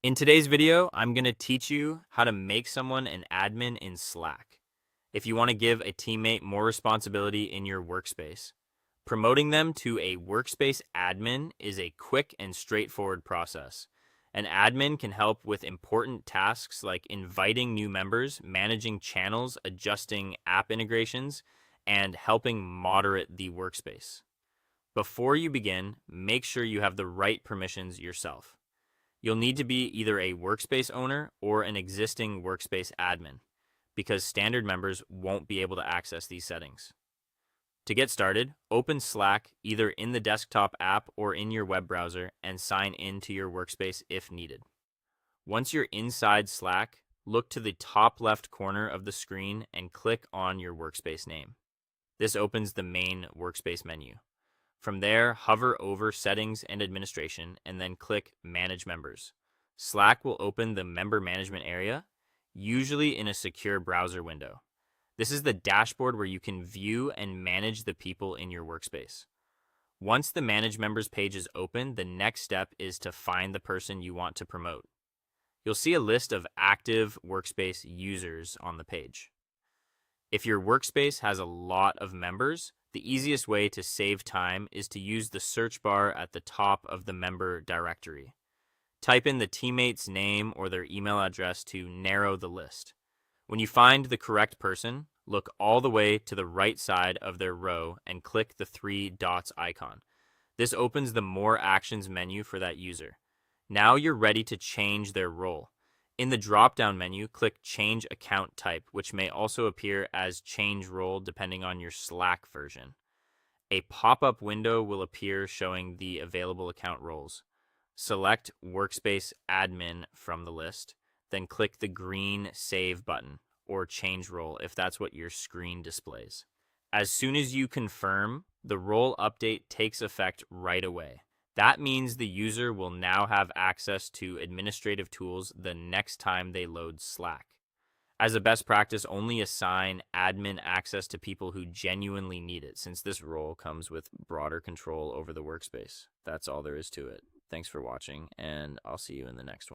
In today's video, I'm going to teach you how to make someone an admin in Slack. If you want to give a teammate more responsibility in your workspace, promoting them to a workspace admin is a quick and straightforward process. An admin can help with important tasks like inviting new members, managing channels, adjusting app integrations, and helping moderate the workspace. Before you begin, make sure you have the right permissions yourself. You'll need to be either a workspace owner or an existing workspace admin, because standard members won't be able to access these settings. To get started, open Slack either in the desktop app or in your web browser and sign in to your workspace if needed. Once you're inside Slack, look to the top left corner of the screen and click on your workspace name. This opens the main workspace menu. From there, hover over Settings and Administration and then click Manage Members. Slack will open the Member Management area, usually in a secure browser window. This is the dashboard where you can view and manage the people in your workspace. Once the Manage Members page is open, the next step is to find the person you want to promote. You'll see a list of active workspace users on the page. If your workspace has a lot of members, the easiest way to save time is to use the search bar at the top of the member directory. Type in the teammate's name or their email address to narrow the list. When you find the correct person, look all the way to the right side of their row and click the three dots icon. This opens the More Actions menu for that user. Now you're ready to change their role. In the drop-down menu, click Change Account Type, which may also appear as Change Role depending on your Slack version. A pop-up window will appear showing the available account roles. Select Workspace Admin from the list, then click the green Save button, or Change Role if that's what your screen displays. As soon as you confirm, the role update takes effect right away. That means the user will now have access to administrative tools the next time they load Slack. As a best practice, only assign admin access to people who genuinely need it, since this role comes with broader control over the workspace. That's all there is to it. Thanks for watching, and I'll see you in the next one.